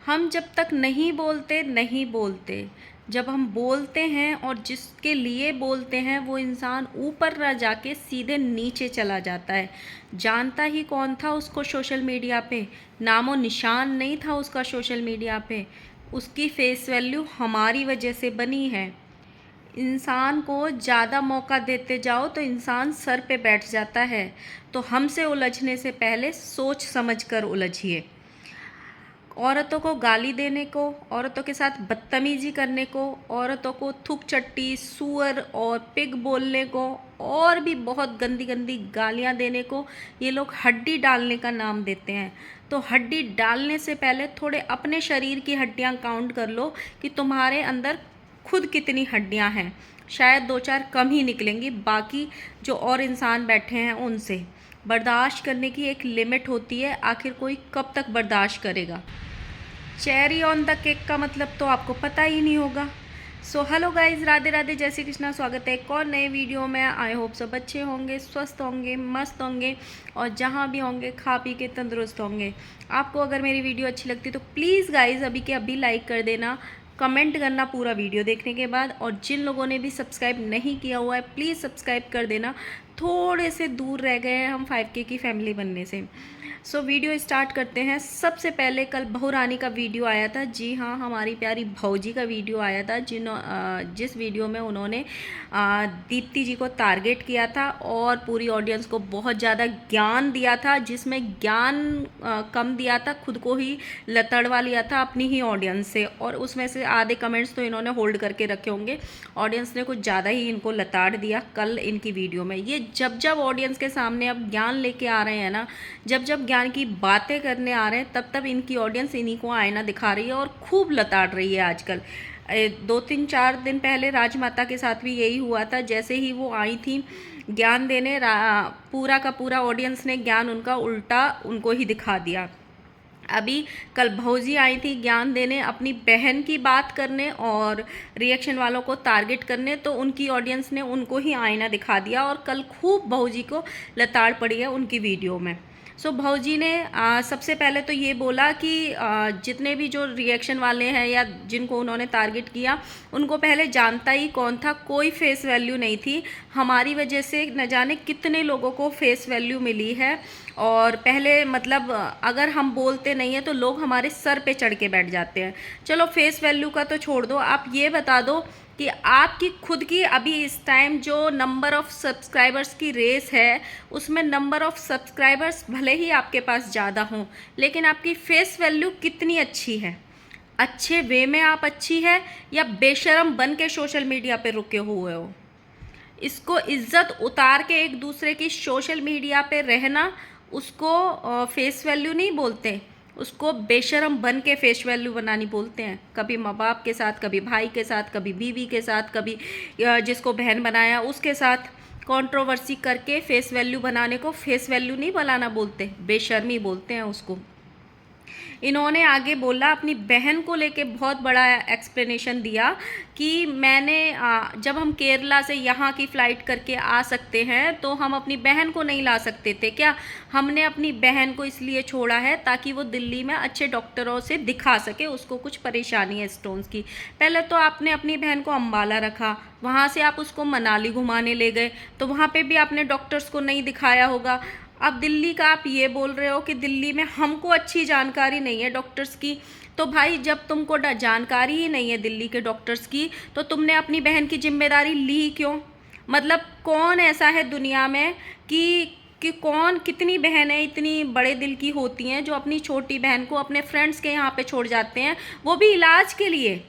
हम जब तक नहीं बोलते नहीं बोलते, जब हम बोलते हैं और जिसके लिए बोलते हैं वो इंसान ऊपर ना जाके सीधे नीचे चला जाता है। जानता ही कौन था उसको सोशल मीडिया पे, नामो निशान नहीं था उसका सोशल मीडिया पे। उसकी फेस वैल्यू हमारी वजह से बनी है। इंसान को ज़्यादा मौका देते जाओ तो इंसान सर पे बैठ जाता है। तो हमसे उलझने से पहले सोच समझ कर उलझिए। औरतों को गाली देने को, औरतों के साथ बदतमीजी करने को, औरतों को थुक चट्टी, सुअर और पिग बोलने को और भी बहुत गंदी गंदी गालियाँ देने को ये लोग हड्डी डालने का नाम देते हैं। तो हड्डी डालने से पहले थोड़े अपने शरीर की हड्डियाँ काउंट कर लो कि तुम्हारे अंदर खुद कितनी हड्डियाँ हैं। शायद दो चार कम ही निकलेंगी बाकी जो और इंसान बैठे हैं उनसे। बर्दाश्त करने की एक लिमिट होती है, आखिर कोई कब तक बर्दाश्त करेगा। चेरी ऑन द केक का मतलब तो आपको पता ही नहीं होगा। So hello guys, Radhe Radhe, जय श्री कृष्णा। स्वागत है एक और नए वीडियो में। आई होप सब अच्छे होंगे, स्वस्थ होंगे, मस्त होंगे और जहाँ भी होंगे खा पी के तंदुरुस्त होंगे। आपको अगर मेरी वीडियो अच्छी लगती तो प्लीज़ गाइज अभी के अभी लाइक कर देना, कमेंट करना पूरा वीडियो देखने के बाद, और जिन लोगों ने भी सब्सक्राइब नहीं किया हुआ है प्लीज़ सब्सक्राइब कर देना। थोड़े से दूर रह गए हैं हम 5K की फैमिली बनने से। सो वीडियो स्टार्ट करते हैं। सबसे पहले कल बहू रानी का वीडियो आया था। जी हाँ, हमारी प्यारी भौजी का वीडियो आया था जिस वीडियो में उन्होंने दीप्ति जी को टारगेट किया था और पूरी ऑडियंस को बहुत ज़्यादा ज्ञान दिया था, जिसमें ज्ञान कम दिया था, खुद को ही लतड़वा लिया था अपनी ही ऑडियंस से। और उसमें से आधे कमेंट्स तो इन्होंने होल्ड करके रखे होंगे। ऑडियंस ने कुछ ज़्यादा ही इनको लताड़ दिया कल इनकी वीडियो में। ये जब जब ऑडियंस के सामने अब ज्ञान लेके आ रहे हैं ना, जब जब ज्ञान की बातें करने आ रहे हैं, तब तब इनकी ऑडियंस इन्हीं को आईना दिखा रही है और खूब लताड़ रही है आजकल। 2-3-4 दिन पहले राजमाता के साथ भी यही हुआ था। जैसे ही वो आई थी ज्ञान देने, पूरा का पूरा ऑडियंस ने ज्ञान उनका उल्टा उनको ही दिखा दिया। अभी कल भौजी आई थी ज्ञान देने, अपनी बहन की बात करने और रिएक्शन वालों को टारगेट करने, तो उनकी ऑडियंस ने उनको ही आईना दिखा दिया और कल खूब भौजी को लताड़ पड़ी है उनकी वीडियो में। सो भौजी ने सबसे पहले तो ये बोला कि जितने भी जो रिएक्शन वाले हैं या जिनको उन्होंने टारगेट किया उनको पहले जानता ही कौन था, कोई फेस वैल्यू नहीं थी। हमारी वजह से न जाने कितने लोगों को फेस वैल्यू मिली है। और पहले मतलब अगर हम बोलते नहीं हैं तो लोग हमारे सर पे चढ़ के बैठ जाते हैं। चलो फेस वैल्यू का तो छोड़ दो, आप ये बता दो कि आपकी खुद की अभी इस टाइम जो नंबर ऑफ़ सब्सक्राइबर्स की रेस है, उसमें नंबर ऑफ़ सब्सक्राइबर्स भले ही आपके पास ज़्यादा हों, लेकिन आपकी फेस वैल्यू कितनी अच्छी है? अच्छे वे में आप अच्छी है या बेशरम बन के सोशल मीडिया पे रुके हुए हो? इसको इज्जत उतार के एक दूसरे की सोशल मीडिया पे रहना, उसको फेस वैल्यू नहीं बोलते, उसको बेशरम बन के फेस वैल्यू बनानी बोलते हैं। कभी माँ बाप के साथ, कभी भाई के साथ, कभी बीवी के साथ, कभी जिसको बहन बनाया उसके साथ कंट्रोवर्सी करके फेस वैल्यू बनाने को फेस वैल्यू नहीं बनाना बोलते, बेशर्मी बोलते हैं उसको। इन्होंने आगे बोला, अपनी बहन को लेके बहुत बड़ा एक्सप्लेनेशन दिया कि मैंने जब हम केरला से यहाँ की फ़्लाइट करके आ सकते हैं तो हम अपनी बहन को नहीं ला सकते थे क्या? हमने अपनी बहन को इसलिए छोड़ा है ताकि वो दिल्ली में अच्छे डॉक्टरों से दिखा सके, उसको कुछ परेशानी है स्टोन्स की। पहले तो आपने अपनी बहन को अम्बाला रखा, वहाँ से आप उसको मनाली घुमाने ले गए, तो वहाँ पे भी आपने डॉक्टर्स को नहीं दिखाया होगा। अब दिल्ली का आप ये बोल रहे हो कि दिल्ली में हमको अच्छी जानकारी नहीं है डॉक्टर्स की। तो भाई जब तुमको जानकारी ही नहीं है दिल्ली के डॉक्टर्स की, तो तुमने अपनी बहन की जिम्मेदारी ली क्यों? मतलब कौन ऐसा है दुनिया में कि कौन, कितनी बहनें इतनी बड़े दिल की होती हैं जो अपनी छोटी बहन को अपने फ्रेंड्स के यहाँ पे छोड़ जाते हैं, वो भी इलाज के लिए,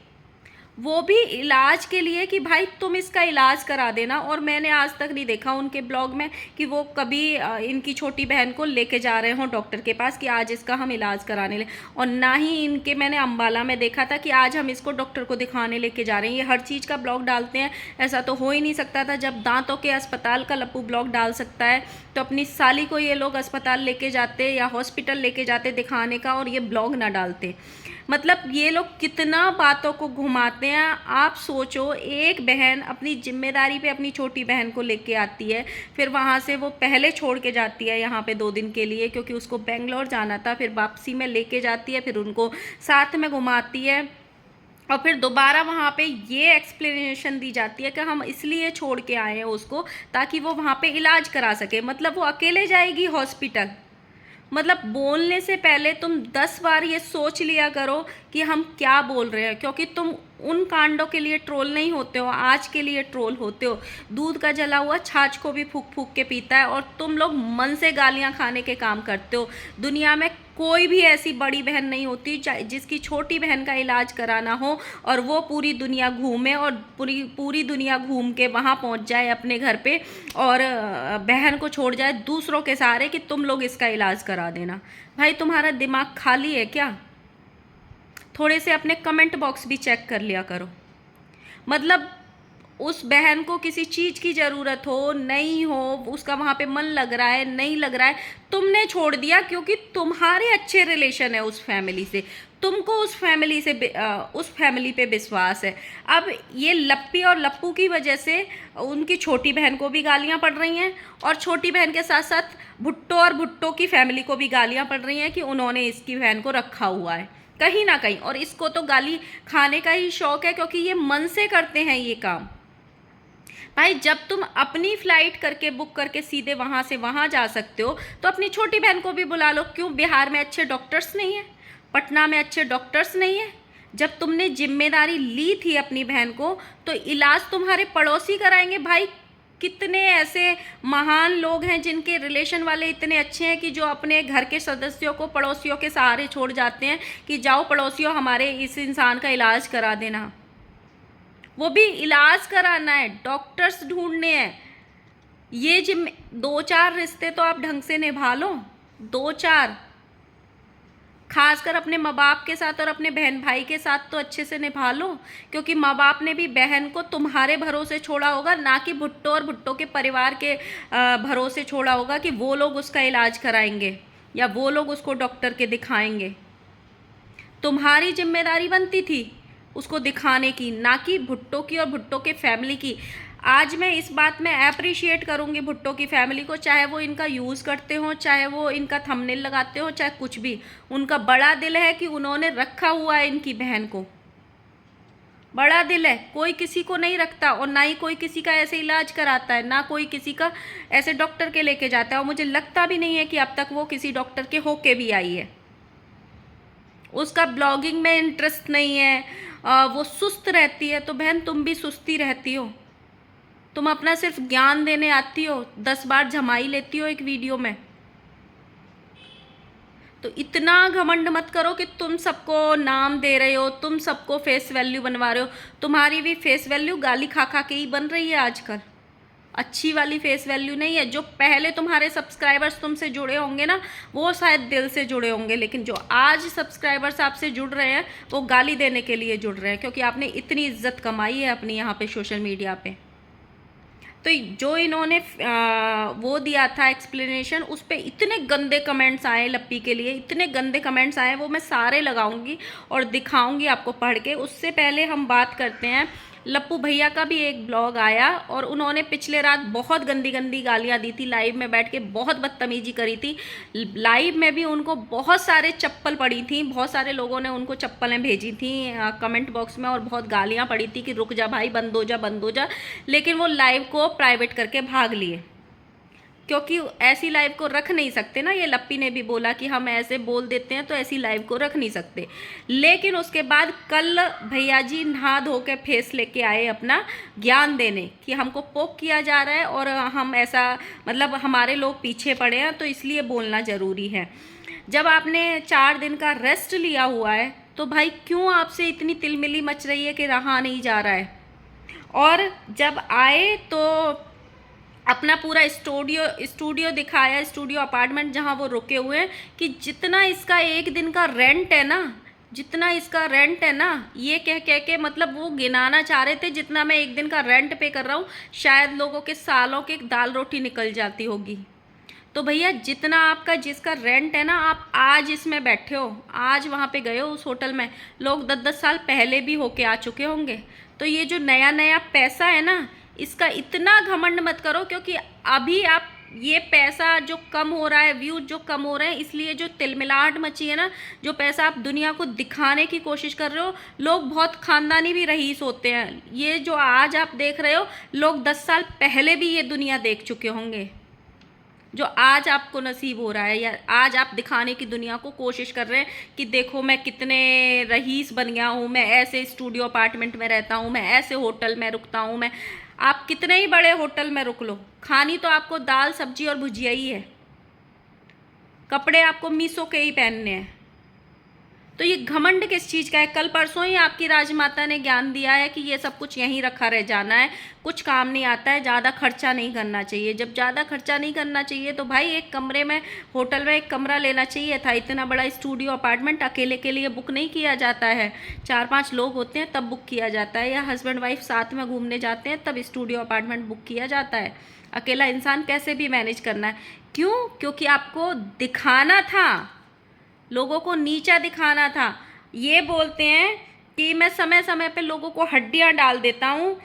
वो भी इलाज के लिए कि भाई तुम इसका इलाज करा देना। और मैंने आज तक नहीं देखा उनके ब्लॉग में कि वो कभी इनकी छोटी बहन को लेके जा रहे हों डॉक्टर के पास कि आज इसका हम इलाज कराने ले। और ना ही इनके मैंने अम्बाला में देखा था कि आज हम इसको डॉक्टर को दिखाने लेके जा रहे हैं। ये हर चीज़ का ब्लॉग डालते हैं, ऐसा तो हो ही नहीं सकता था। जब दांतों के अस्पताल का लप्पू ब्लॉग डाल सकता है तो अपनी साली को ये लोग अस्पताल लेके जाते या हॉस्पिटल लेके जाते दिखाने का, और ये ब्लॉग ना डालते। मतलब ये लोग कितना बातों को घुमाते हैं। आप सोचो, एक बहन अपनी जिम्मेदारी पे अपनी छोटी बहन को लेके आती है, फिर वहाँ से वो पहले छोड़ के जाती है यहाँ पे 2 दिन के लिए, क्योंकि उसको बेंगलोर जाना था, फिर वापसी में लेके जाती है, फिर उनको साथ में घुमाती है, और फिर दोबारा वहाँ पे ये एक्सप्लेनेशन दी जाती है कि हम इसलिए छोड़ के आए हैं उसको ताकि वो वहाँ पे इलाज करा सके। मतलब वो अकेले जाएगी हॉस्पिटल। मतलब बोलने से पहले तुम 10 बार ये सोच लिया करो कि हम क्या बोल रहे हैं, क्योंकि तुम उन कांडों के लिए ट्रोल नहीं होते हो, आज के लिए ट्रोल होते हो। दूध का जला हुआ छाछ को भी फूक फूक के पीता है, और तुम लोग मन से गालियां खाने के काम करते हो। दुनिया में कोई भी ऐसी बड़ी बहन नहीं होती जिसकी छोटी बहन का इलाज कराना हो और वो पूरी दुनिया घूमे और पूरी दुनिया घूम के वहाँ पहुँच जाए अपने घर पे, और बहन को छोड़ जाए दूसरों के सहारे कि तुम लोग इसका इलाज करा देना। भाई तुम्हारा दिमाग खाली है क्या? थोड़े से अपने कमेंट बॉक्स भी चेक कर लिया करो। मतलब उस बहन को किसी चीज़ की ज़रूरत हो नहीं हो, उसका वहाँ पे मन लग रहा है नहीं लग रहा है, तुमने छोड़ दिया क्योंकि तुम्हारे अच्छे रिलेशन है उस फैमिली से, तुमको उस फैमिली से उस फैमिली पे विश्वास है। अब ये लप्पी और लप्पू की वजह से उनकी छोटी बहन को भी गालियाँ पड़ रही हैं, और छोटी बहन के साथ साथ भुट्टो और भुट्टो की फैमिली को भी गालियाँ पड़ रही हैं कि उन्होंने इसकी बहन को रखा हुआ है कहीं ना कहीं। और इसको तो गाली खाने का ही शौक है, क्योंकि ये मन से करते हैं ये काम। भाई जब तुम अपनी फ्लाइट करके बुक करके सीधे वहाँ से वहाँ जा सकते हो, तो अपनी छोटी बहन को भी बुला लो। क्यों बिहार में अच्छे डॉक्टर्स नहीं है? पटना में अच्छे डॉक्टर्स नहीं है? जब तुमने जिम्मेदारी ली थी अपनी बहन को, तो इलाज तुम्हारे पड़ोसी कराएंगे। भाई कितने ऐसे महान लोग हैं जिनके रिलेशन वाले इतने अच्छे हैं कि जो अपने घर के सदस्यों को पड़ोसियों के सहारे छोड़ जाते हैं कि जाओ पड़ोसियों हमारे इस इंसान का इलाज करा देना। वो भी इलाज कराना है, डॉक्टर्स ढूंढने हैं। ये 2-4 रिश्ते तो आप ढंग से निभा लो, 2-4, खासकर अपने माँ बाप के साथ और अपने बहन भाई के साथ तो अच्छे से निभा लो, क्योंकि माँ बाप ने भी बहन को तुम्हारे भरोसे छोड़ा होगा, ना कि भुट्टो और भुट्टो के परिवार के भरोसे छोड़ा होगा कि वो लोग उसका इलाज कराएंगे या वो लोग उसको डॉक्टर के दिखाएंगे। तुम्हारी जिम्मेदारी बनती थी उसको दिखाने की, ना कि भुट्टो की और भुट्टो के फैमिली की। आज मैं इस बात में अप्रिशिएट करूँगी भुट्टो की फैमिली को, चाहे वो इनका यूज़ करते हो, चाहे वो इनका थंबनेल लगाते हो, चाहे कुछ भी। उनका बड़ा दिल है कि उन्होंने रखा हुआ है इनकी बहन को, बड़ा दिल है। कोई किसी को नहीं रखता, और ना ही कोई किसी का ऐसे इलाज कराता है, ना कोई किसी का ऐसे डॉक्टर के लेके जाता है। और मुझे लगता भी नहीं है कि अब तक वो किसी डॉक्टर के होके भी आई है। उसका ब्लॉगिंग में इंटरेस्ट नहीं है, वो सुस्त रहती है। तो बहन तुम भी सुस्ती रहती हो, तुम अपना सिर्फ ज्ञान देने आती हो, 10 बार झमाई लेती हो एक वीडियो में। तो इतना घमंड मत करो कि तुम सबको नाम दे रहे हो, तुम सबको फेस वैल्यू बनवा रहे हो। तुम्हारी भी फेस वैल्यू गाली खा खा के ही बन रही है आजकल, अच्छी वाली फेस वैल्यू नहीं है। जो पहले तुम्हारे सब्सक्राइबर्स तुमसे जुड़े होंगे ना, वो शायद दिल से जुड़े होंगे, लेकिन जो आज सब्सक्राइबर्स आपसे जुड़ रहे हैं वो गाली देने के लिए जुड़ रहे हैं, क्योंकि आपने इतनी इज्जत कमाई है अपनी यहाँ पे सोशल मीडिया पे। तो जो इन्होंने वो दिया था एक्सप्लेनेशन, उस पर इतने गंदे कमेंट्स आए लप्पी के लिए, इतने गंदे कमेंट्स आए, वो मैं सारे लगाऊंगी और दिखाऊंगी आपको पढ़ के। उससे पहले हम बात करते हैं, लप्पू भैया का भी एक ब्लॉग आया और उन्होंने पिछले रात बहुत गंदी गंदी गालियां दी थी, लाइव में बैठ के बहुत बदतमीजी करी थी। लाइव में भी उनको बहुत सारे चप्पल पड़ी थी, बहुत सारे लोगों ने उनको चप्पलें भेजी थी कमेंट बॉक्स में, और बहुत गालियां पड़ी थी कि रुक जा भाई, बंद हो जा बंद हो जा। लेकिन वो लाइव को प्राइवेट करके भाग लिए, क्योंकि ऐसी लाइव को रख नहीं सकते ना। ये लप्पी ने भी बोला कि हम ऐसे बोल देते हैं तो ऐसी लाइव को रख नहीं सकते। लेकिन उसके बाद कल भैया जी नहा धो के फेस लेके आए अपना ज्ञान देने कि हमको पोक किया जा रहा है और हम ऐसा, मतलब हमारे लोग पीछे पड़े हैं, तो इसलिए बोलना ज़रूरी है। जब आपने 4 दिन का रेस्ट लिया हुआ है तो भाई क्यों आपसे इतनी तिलमिली मच रही है कि रहा नहीं जा रहा है। और जब आए तो अपना पूरा स्टूडियो दिखाया, स्टूडियो अपार्टमेंट जहाँ वो रुके हुए हैं, कि जितना इसका एक दिन का रेंट है ना, जितना इसका रेंट है ना, ये कह कह के मतलब वो गिनाना चाह रहे थे जितना मैं एक दिन का रेंट पे कर रहा हूँ, शायद लोगों के सालों के दाल रोटी निकल जाती होगी। तो भैया जितना आपका जिसका रेंट है ना, आप आज इसमें बैठे हो, आज वहाँ पे गए हो उस होटल में, लोग 10-10 साल पहले भी होके आ चुके होंगे। तो ये जो नया नया पैसा है ना, इसका इतना घमंड मत करो, क्योंकि अभी आप ये पैसा जो कम हो रहा है, व्यूज जो कम हो रहे हैं, इसलिए जो तिलमिलाहट मची है ना, जो पैसा आप दुनिया को दिखाने की कोशिश कर रहे हो, लोग बहुत खानदानी भी रईस होते हैं। ये जो आज आप देख रहे हो, लोग 10 साल पहले भी ये दुनिया देख चुके होंगे। जो आज आपको नसीब हो रहा है, या आज आप दिखाने की दुनिया को कोशिश कर रहे हैं कि देखो मैं कितने रईस बन गया हूँ, मैं ऐसे स्टूडियो अपार्टमेंट में रहता हूँ, मैं ऐसे होटल में रुकता हूँ। मैं आप कितने ही बड़े होटल में रुक लो, खानी तो आपको दाल सब्जी और भुजिया ही है, कपड़े आपको मीशो के ही पहनने हैं। तो ये घमंड किस चीज़ का है? कल परसों ही आपकी राजमाता ने ज्ञान दिया है कि ये सब कुछ यहीं रखा रह जाना है, कुछ काम नहीं आता है, ज़्यादा खर्चा नहीं करना चाहिए। जब ज़्यादा खर्चा नहीं करना चाहिए तो भाई एक कमरे में, होटल में एक कमरा लेना चाहिए था। इतना बड़ा स्टूडियो अपार्टमेंट अकेले के लिए बुक नहीं किया जाता है, 4-5 लोग होते हैं तब बुक किया जाता है, या हस्बैंड वाइफ साथ में घूमने जाते हैं तब स्टूडियो अपार्टमेंट बुक किया जाता है। अकेला इंसान कैसे भी मैनेज करना है। क्यों? क्योंकि आपको दिखाना था, लोगों को नीचा दिखाना था। ये बोलते हैं कि मैं समय समय पे लोगों को हड्डियां डाल देता हूँ,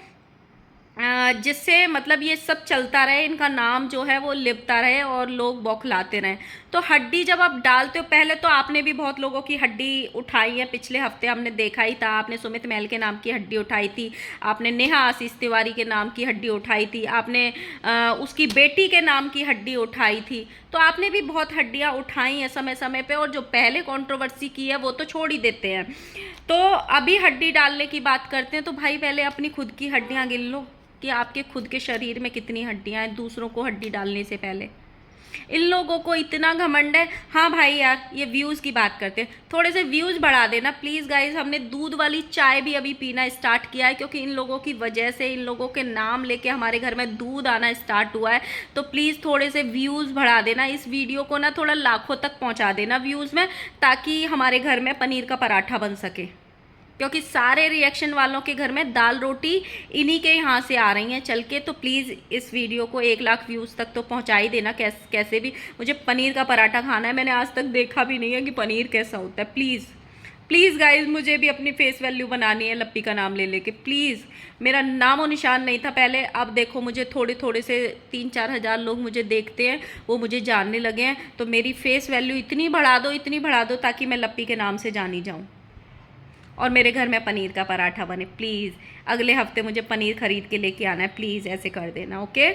जिससे मतलब ये सब चलता रहे, इनका नाम जो है वो लिपता रहे और लोग बौखलाते रहें। तो हड्डी जब आप डालते हो, पहले तो आपने भी बहुत लोगों की हड्डी उठाई है, पिछले हफ्ते हमने देखा ही था, आपने सुमित महल के नाम की हड्डी उठाई थी, आपने नेहा आशीष तिवारी के नाम की हड्डी उठाई थी, आपने उसकी बेटी के नाम की हड्डी उठाई थी। तो आपने भी बहुत हड्डियाँ उठाई हैं समय समय पे, और जो पहले कंट्रोवर्सी की है वो तो छोड़ ही देते हैं। तो अभी हड्डी डालने की बात करते हैं, तो भाई पहले अपनी खुद की हड्डियाँ गिन लो कि आपके खुद के शरीर में कितनी हड्डियां हैं, दूसरों को हड्डी डालने से पहले। इन लोगों को इतना घमंड है। हाँ भाई यार, ये व्यूज़ की बात करते हैं, थोड़े से व्यूज़ बढ़ा देना प्लीज़ गाइज। हमने दूध वाली चाय भी अभी पीना स्टार्ट किया है, क्योंकि इन लोगों की वजह से, इन लोगों के नाम लेके हमारे घर में दूध आना स्टार्ट हुआ है। तो प्लीज़ थोड़े से व्यूज़ बढ़ा देना, इस वीडियो को ना थोड़ा लाखों तक पहुँचा देना व्यूज़ में, ताकि हमारे घर में पनीर का पराठा बन सके। क्योंकि सारे रिएक्शन वालों के घर में दाल रोटी इन्हीं के यहाँ से आ रही हैं चल के। तो प्लीज़ इस वीडियो को 1 लाख व्यूज़ तक तो पहुँचा ही देना। कैसे भी मुझे पनीर का पराठा खाना है, मैंने आज तक देखा भी नहीं है कि पनीर कैसा होता है। प्लीज़ प्लीज़ गाइज, मुझे भी अपनी फेस वैल्यू बनानी है लप्पी का नाम ले लेके। प्लीज़, मेरा नाम और निशान नहीं था पहले, अब देखो मुझे थोड़े थोड़े से 3-4 हज़ार लोग मुझे देखते हैं, वो मुझे जानने लगे हैं। तो मेरी फेस वैल्यू इतनी बढ़ा दो, इतनी बढ़ा दो, ताकि मैं लप्पी के नाम से जानी जाऊँ और मेरे घर में पनीर का पराठा बने। प्लीज़ अगले हफ्ते मुझे पनीर ख़रीद के लेके आना है, प्लीज़ ऐसे कर देना, ओके।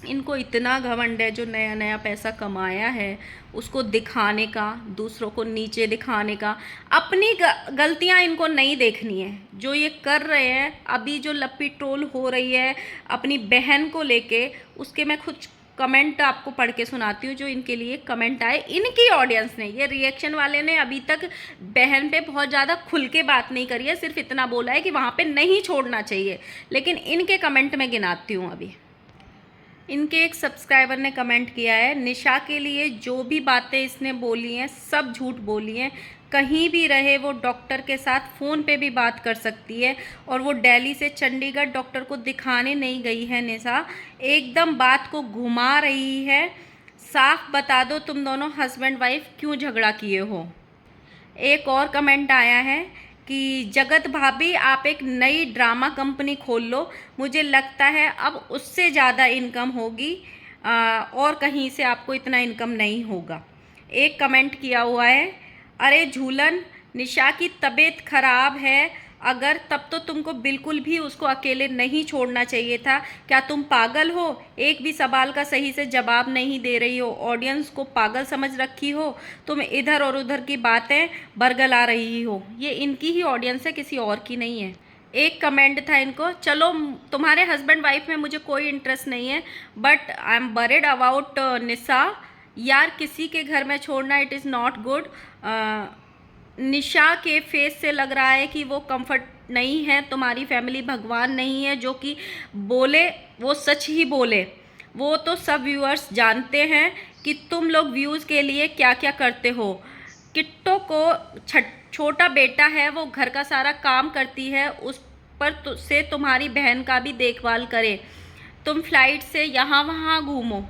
इनको इतना घमंड है, जो नया नया पैसा कमाया है उसको दिखाने का, दूसरों को नीचे दिखाने का। अपनी गलतियां इनको नहीं देखनी है। जो ये कर रहे हैं अभी, जो लप्पी ट्रोल हो रही है अपनी बहन को लेके, उसके मैं कुछ कमेंट आपको पढ़ के सुनाती हूँ जो इनके लिए कमेंट आए, इनकी ऑडियंस ने। ये रिएक्शन वाले ने अभी तक बहन पे बहुत ज़्यादा खुल के बात नहीं करी है, सिर्फ इतना बोला है कि वहाँ पे नहीं छोड़ना चाहिए। लेकिन इनके कमेंट में गिनाती हूँ अभी। इनके एक सब्सक्राइबर ने कमेंट किया है, निशा के लिए जो भी बातें इसने बोली हैं सब झूठ बोली हैं। कहीं भी रहे वो डॉक्टर के साथ फ़ोन पे भी बात कर सकती है, और वो दिल्ली से चंडीगढ़ डॉक्टर को दिखाने नहीं गई है। निशा एकदम बात को घुमा रही है। साफ बता दो तुम दोनों हस्बैंड वाइफ क्यों झगड़ा किए हो। एक और कमेंट आया है कि जगत भाभी आप एक नई ड्रामा कंपनी खोल लो, मुझे लगता है अब उससे ज़्यादा इनकम होगी, और कहीं से आपको इतना इनकम नहीं होगा। एक कमेंट किया हुआ है, अरे झूलन, निशा की तबीयत खराब है अगर, तब तो तुमको बिल्कुल भी उसको अकेले नहीं छोड़ना चाहिए था। क्या तुम पागल हो? एक भी सवाल का सही से जवाब नहीं दे रही हो, ऑडियंस को पागल समझ रखी हो, तुम इधर और उधर की बातें बरगला रही हो। ये इनकी ही ऑडियंस है, किसी और की नहीं है। एक कमेंट था इनको, चलो तुम्हारे हस्बैंड वाइफ में मुझे कोई इंटरेस्ट नहीं है, but I am worried about Nisha. यार किसी के घर में छोड़ना it is not good. Nisha के फेस से लग रहा है कि वो कंफर्ट नहीं है, तुम्हारी फैमिली भगवान नहीं है, जो कि बोले वो सच ही बोले। वो तो सब व्यूअर्स जानते हैं कि तुम लोग व्यूज़ के लिए क्या क्या करते हो। किट्टो को छोटा बेटा है, वो घर का सारा काम करती है, उस पर से तुम्हारी बहन का भी देखभाल करे। तुम फ्लाइट से यहाँ वहाँ घूमो,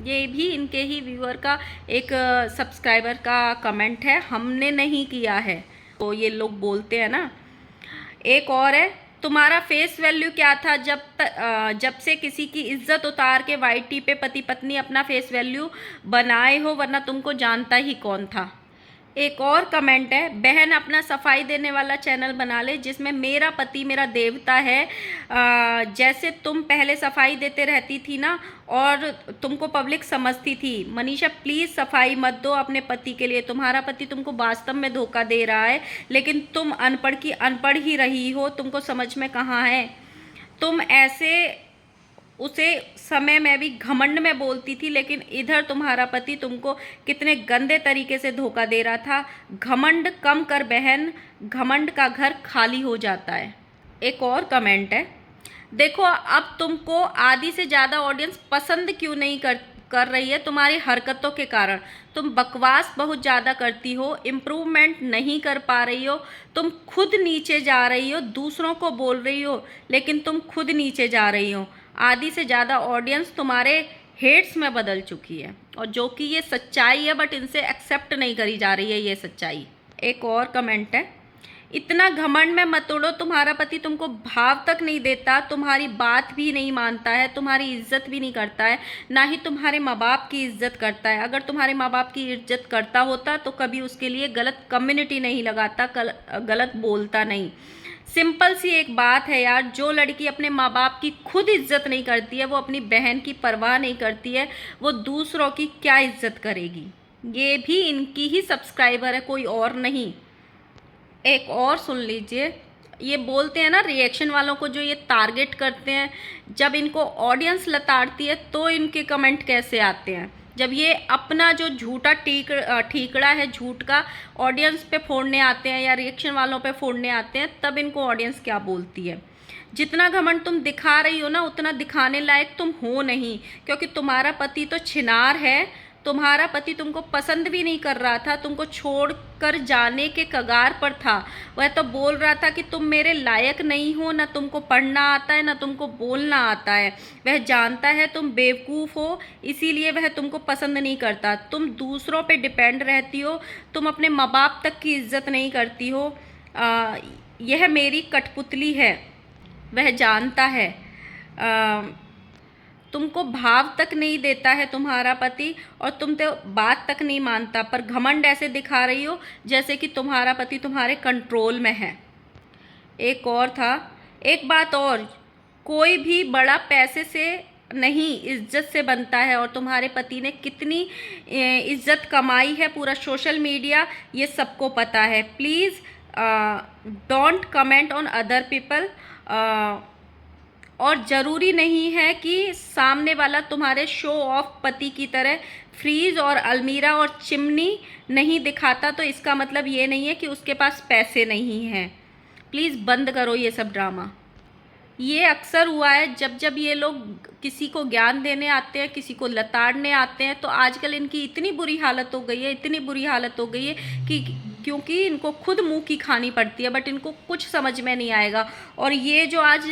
ये भी इनके ही व्यूअर का एक सब्सक्राइबर का कमेंट है, हमने नहीं किया है। तो ये लोग बोलते हैं ना। एक और है, तुम्हारा फेस वैल्यू क्या था जब से किसी की इज्जत उतार के वाईटी पे पति पत्नी अपना फेस वैल्यू बनाए हो, वरना तुमको जानता ही कौन था। एक और कमेंट है, बहन अपना सफाई देने वाला चैनल बना ले जिसमें मेरा पति मेरा देवता है। जैसे तुम पहले सफाई देते रहती थी ना और तुमको पब्लिक समझती थी। मनीषा प्लीज़ सफाई मत दो अपने पति के लिए, तुम्हारा पति तुमको वास्तव में धोखा दे रहा है, लेकिन तुम अनपढ़ की अनपढ़ ही रही हो, तुमको समझ में कहाँ है। तुम ऐसे उसे समय में भी घमंड में बोलती थी, लेकिन इधर तुम्हारा पति तुमको कितने गंदे तरीके से धोखा दे रहा था। घमंड कम कर बहन, घमंड का घर खाली हो जाता है। एक और कमेंट है, देखो अब तुमको आधी से ज़्यादा ऑडियंस पसंद क्यों नहीं कर रही है, तुम्हारी हरकतों के कारण। तुम बकवास बहुत ज़्यादा करती हो, इम्प्रूवमेंट नहीं कर पा रही हो, तुम खुद नीचे जा रही हो, दूसरों को बोल रही हो लेकिन तुम खुद नीचे जा रही हो। आधी से ज़्यादा ऑडियंस तुम्हारे हेट्स में बदल चुकी है, और जो कि ये सच्चाई है, बट इनसे एक्सेप्ट नहीं करी जा रही है ये सच्चाई। एक और कमेंट है, इतना घमंड में मत उड़ो, तुम्हारा पति तुमको भाव तक नहीं देता, तुम्हारी बात भी नहीं मानता है, तुम्हारी इज्जत भी नहीं करता है, ना ही तुम्हारे माँ बाप की इज्जत करता है। अगर तुम्हारे माँ बाप की इज्जत करता होता तो कभी उसके लिए गलत कम्युनिटी नहीं लगाता, गलत बोलता नहीं। सिंपल सी एक बात है यार, जो लड़की अपने माँ बाप की खुद इज्जत नहीं करती है, वो अपनी बहन की परवाह नहीं करती है, वो दूसरों की क्या इज्जत करेगी। ये भी इनकी ही सब्सक्राइबर है, कोई और नहीं। एक और सुन लीजिए, ये बोलते हैं ना रिएक्शन वालों को जो ये टारगेट करते हैं, जब इनको ऑडियंस लताड़ती है तो इनके कमेंट कैसे आते हैं। जब ये अपना जो झूठा ठीकड़ा है झूठ का ऑडियंस पे फोड़ने आते हैं या रिएक्शन वालों पे फोड़ने आते हैं, तब इनको ऑडियंस क्या बोलती है। जितना घमंड तुम दिखा रही हो ना, उतना दिखाने लायक तुम हो नहीं, क्योंकि तुम्हारा पति तो छिनार है। तुम्हारा पति तुमको पसंद भी नहीं कर रहा था, तुमको छोड़कर जाने के कगार पर था। वह तो बोल रहा था कि तुम मेरे लायक नहीं हो, ना तुमको पढ़ना आता है ना तुमको बोलना आता है। वह जानता है तुम बेवकूफ़ हो, इसीलिए वह तुमको पसंद नहीं करता। तुम दूसरों पे डिपेंड रहती हो, तुम अपने माँ बाप तक की इज्जत नहीं करती हो। यह मेरी कठपुतली है, वह जानता है। तुमको भाव तक नहीं देता है तुम्हारा पति, और तुम तो बात तक नहीं मानता, पर घमंड ऐसे दिखा रही हो जैसे कि तुम्हारा पति तुम्हारे कंट्रोल में है। एक और था, एक बात और, कोई भी बड़ा पैसे से नहीं इज्जत से बनता है, और तुम्हारे पति ने कितनी इज्जत कमाई है, पूरा सोशल मीडिया ये सबको पता है। Please don't comment on other people. और ज़रूरी नहीं है कि सामने वाला तुम्हारे शो ऑफ पति की तरह फ्रीज और अलमीरा और चिमनी नहीं दिखाता, तो इसका मतलब ये नहीं है कि उसके पास पैसे नहीं हैं। प्लीज़ बंद करो ये सब ड्रामा। ये अक्सर हुआ है जब जब ये लोग किसी को ज्ञान देने आते हैं, किसी को लताड़ने आते हैं, तो आजकल इनकी इतनी बुरी हालत हो गई है, इतनी बुरी हालत हो गई है कि क्योंकि इनको खुद मुंह की खानी पड़ती है, बट इनको कुछ समझ में नहीं आएगा। और ये जो आज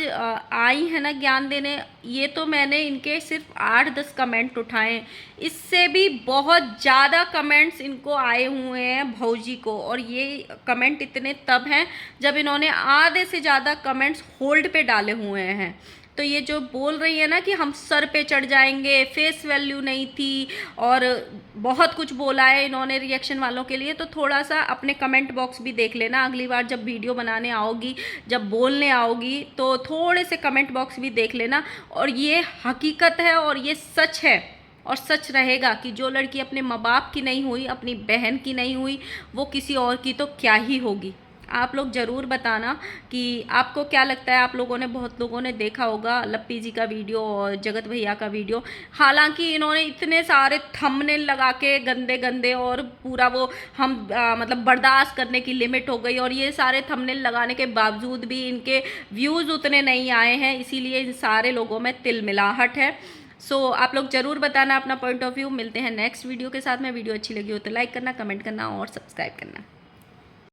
आई है ना ज्ञान देने, ये तो मैंने इनके सिर्फ 8-10 कमेंट उठाए, इससे भी बहुत ज़्यादा कमेंट्स इनको आए हुए हैं भौजी को। और ये कमेंट इतने तब हैं जब इन्होंने आधे से ज़्यादा कमेंट्स होल्ड पे डाले हुए हैं। तो ये जो बोल रही है ना कि हम सर पे चढ़ जाएंगे, फेस वैल्यू नहीं थी, और बहुत कुछ बोला है इन्होंने रिएक्शन वालों के लिए, तो थोड़ा सा अपने कमेंट बॉक्स भी देख लेना। अगली बार जब वीडियो बनाने आओगी, जब बोलने आओगी, तो थोड़े से कमेंट बॉक्स भी देख लेना। और ये हकीकत है और ये सच है, और सच रहेगा कि जो लड़की अपने माँ बाप की नहीं हुई, अपनी बहन की नहीं हुई, वो किसी और की तो क्या ही होगी। आप लोग ज़रूर बताना कि आपको क्या लगता है। आप लोगों ने, बहुत लोगों ने देखा होगा लप्पी जी का वीडियो और जगत भैया का वीडियो। हालांकि इन्होंने इतने सारे थंबनेल लगा के गंदे गंदे, और पूरा वो हम मतलब बर्दाश्त करने की लिमिट हो गई, और ये सारे थंबनेल लगाने के बावजूद भी इनके व्यूज़ उतने नहीं आए हैं, इसीलिए इन सारे लोगों में तिलमिलाहट है। सो आप लोग ज़रूर बताना अपना पॉइंट ऑफ व्यू। मिलते हैं नेक्स्ट वीडियो के साथ में। वीडियो अच्छी लगी हो तो लाइक करना, कमेंट करना और सब्सक्राइब करना।